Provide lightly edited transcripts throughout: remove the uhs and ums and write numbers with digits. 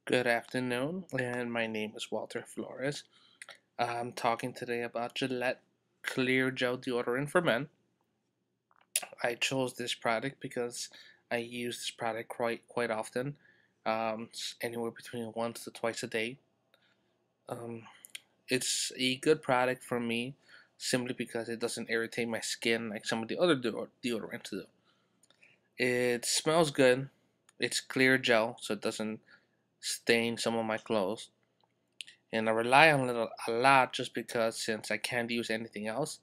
Good afternoon, and my name is Walter Flores. I'm talking today about Gillette Clear Gel Deodorant for Men. I chose this product because I use this product quite often, anywhere between once to twice a day. Um, it's a good product for me simply because it doesn't irritate my skin like some of the other deodorants do. It smells good. It's clear gel, so it doesn't stain some of my clothes. And I rely on it a lot just because since I can't use anything else,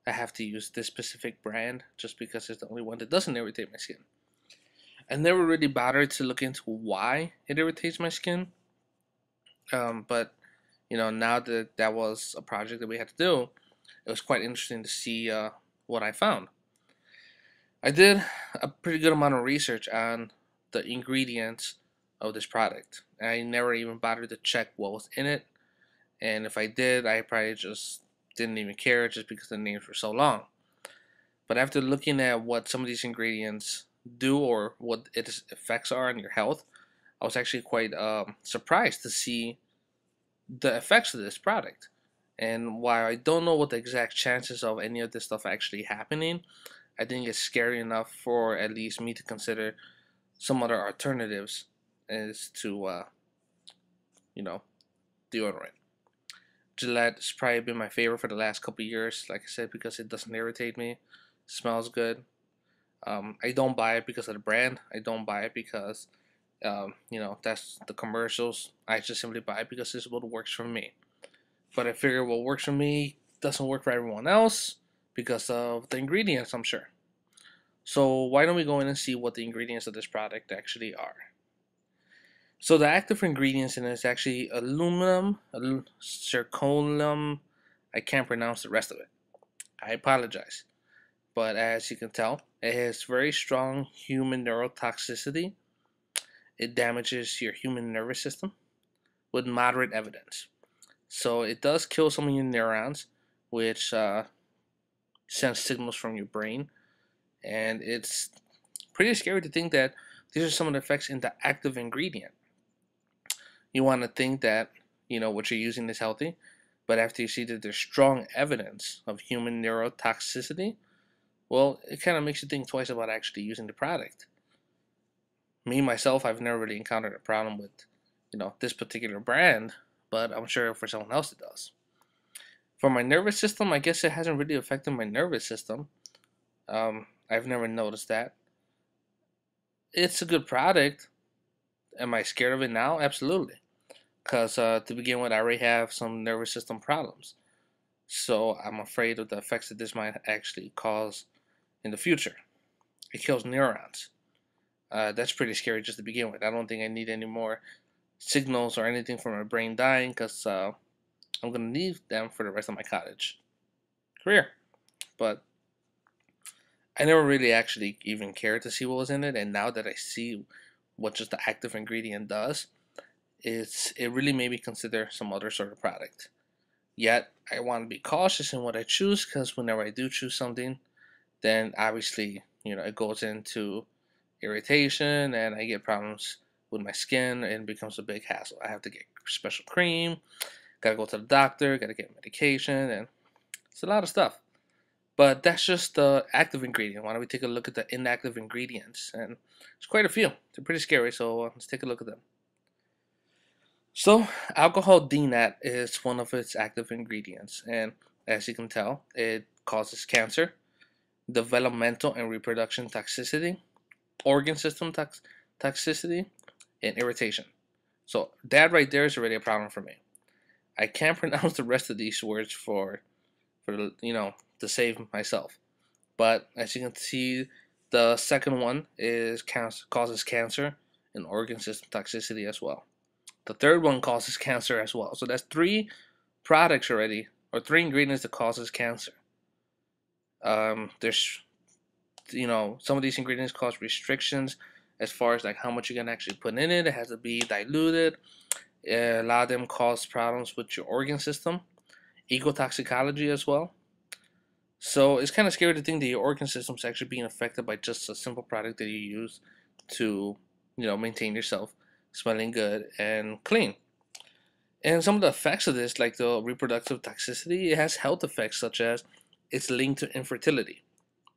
I have to use this specific brand just because it's the only one that doesn't irritate my skin. I never really bothered to look into why it irritates my skin, but now that that was a project that we had to do, it was quite interesting to see what I found. I did a pretty good amount of research on the ingredients of this product. I never even bothered to check what was in it, and if I did, I probably just didn't even care just because the names were so long. But after looking at what some of these ingredients do or what its effects are on your health, I was actually quite surprised to see the effects of this product. And while I don't know what the exact chances of any of this stuff actually happening, I think it's scary enough for at least me to consider some other alternatives as to, you know, deodorant. Gillette has probably been my favorite for the last couple of years, like I said, because it doesn't irritate me, smells good. I don't buy it because of the brand. I don't buy it because, that's the commercials. I just simply buy it because this is what works for me. But I figure what works for me doesn't work for everyone else because of the ingredients, I'm sure. So why don't we go in and see what the ingredients of this product actually are? So the active ingredients in it is actually aluminum, zirconium. I can't pronounce the rest of it. I apologize. But as you can tell, it has very strong human neurotoxicity. It damages your human nervous system with moderate evidence. So it does kill some of your neurons, which sends signals from your brain. And it's pretty scary to think that these are some of the effects in the active ingredient. You want to think that, what you're using is healthy, but after you see that there's strong evidence of human neurotoxicity, well, it kind of makes you think twice about actually using the product. Me, myself, I've never really encountered a problem with, this particular brand, but I'm sure for someone else it does. For my nervous system, I guess it hasn't really affected my nervous system. I've never noticed that. It's a good product. Am I scared of it now? Absolutely. Because to begin with, I already have some nervous system problems. So I'm afraid of the effects that this might actually cause in the future. It kills neurons. That's pretty scary just to begin with. I don't think I need any more signals or anything from my brain dying because I'm going to need them for the rest of my college career. But I never really actually even cared to see what was in it, and now that I see what just the active ingredient does, it really made me consider some other sort of product. Yet I want to be cautious in what I choose because whenever I do choose something, then obviously it goes into irritation and I get problems with my skin and it becomes a big hassle. I have to get special cream, gotta go to the doctor, gotta get medication, and it's a lot of stuff. But that's just the active ingredient. Why don't we take a look at the inactive ingredients? And it's quite a few. They're pretty scary, so let's take a look at them. So, alcohol denat is one of its active ingredients, and as you can tell, it causes cancer, developmental and reproduction toxicity, organ system toxicity, and irritation. So that right there is already a problem for me. I can't pronounce the rest of these words to save myself. But as you can see, the second one is causes cancer and organ system toxicity as well. The third one causes cancer as well. So that's three products already, or three ingredients that causes cancer. There's, some of these ingredients cause restrictions as far as like how much you can actually put in it. It has to be diluted. A lot of them cause problems with your organ system, ecotoxicology as well. So it's kind of scary to think that your organ system is actually being affected by just a simple product that you use to, maintain yourself smelling good, and clean. And some of the effects of this, like the reproductive toxicity, it has health effects such as it's linked to infertility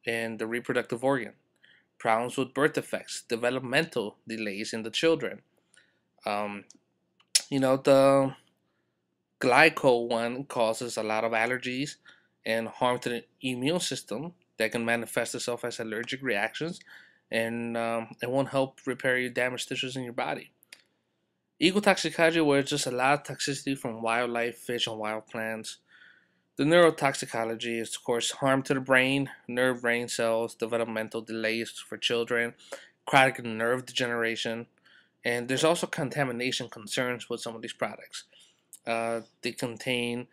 and the reproductive organ, problems with birth defects, developmental delays in the children. Um, the glycol one causes a lot of allergies and harm to the immune system that can manifest itself as allergic reactions, and it won't help repair your damaged tissues in your body. Ecotoxicology, where it's just a lot of toxicity from wildlife, fish, and wild plants. The neurotoxicology is, of course, harm to the brain, nerve brain cells, developmental delays for children, chronic nerve degeneration, and there's also contamination concerns with some of these products. They contain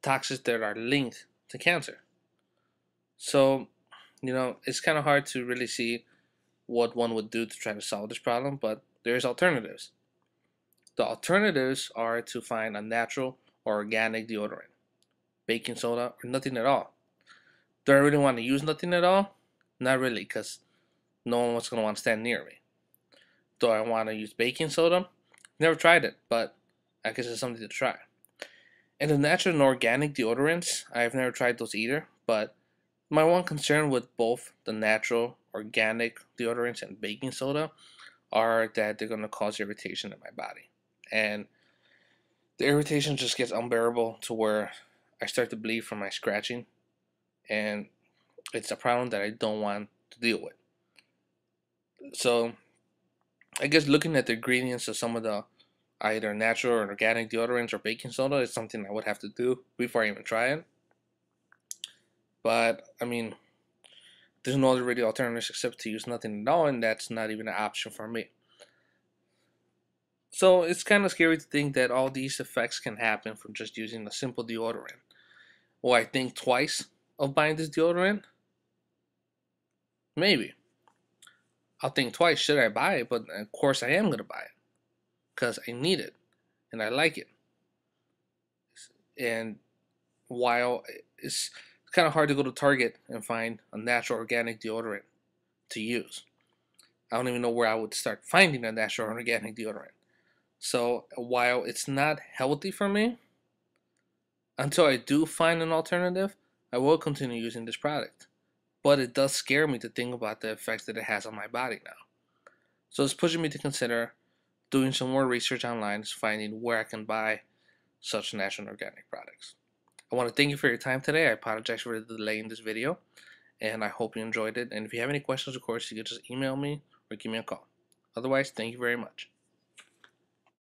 toxins that are linked to cancer. So, it's kind of hard to really see what one would do to try to solve this problem, but there's alternatives. The alternatives are to find a natural or organic deodorant, baking soda, or nothing at all. Do I really want to use nothing at all? Not really, because no one was going to want to stand near me. Do I want to use baking soda? Never tried it, but I guess it's something to try. And the natural and organic deodorants, I've never tried those either, but my one concern with both the natural, organic deodorants and baking soda are that they're going to cause irritation in my body. And the irritation just gets unbearable to where I start to bleed from my scratching, and it's a problem that I don't want to deal with. So I guess looking at the ingredients of some of the either natural or organic deodorants or baking soda is something I would have to do before I even try it. But I mean, there's no other really alternatives except to use nothing at all, and that's not even an option for me. So it's kind of scary to think that all these effects can happen from just using a simple deodorant. Will I think twice of buying this deodorant? Maybe. I'll think twice, should I buy it? But of course I am going to buy it because I need it and I like it. And while it's kind of hard to go to Target and find a natural organic deodorant to use, I don't even know where I would start finding a natural organic deodorant. So while it's not healthy for me, until I do find an alternative, I will continue using this product. But it does scare me to think about the effects that it has on my body now. So it's pushing me to consider doing some more research online, finding where I can buy such natural and organic products. I want to thank you for your time today. I apologize for the delay in this video, and I hope you enjoyed it. And if you have any questions, of course, you can just email me or give me a call. Otherwise, thank you very much.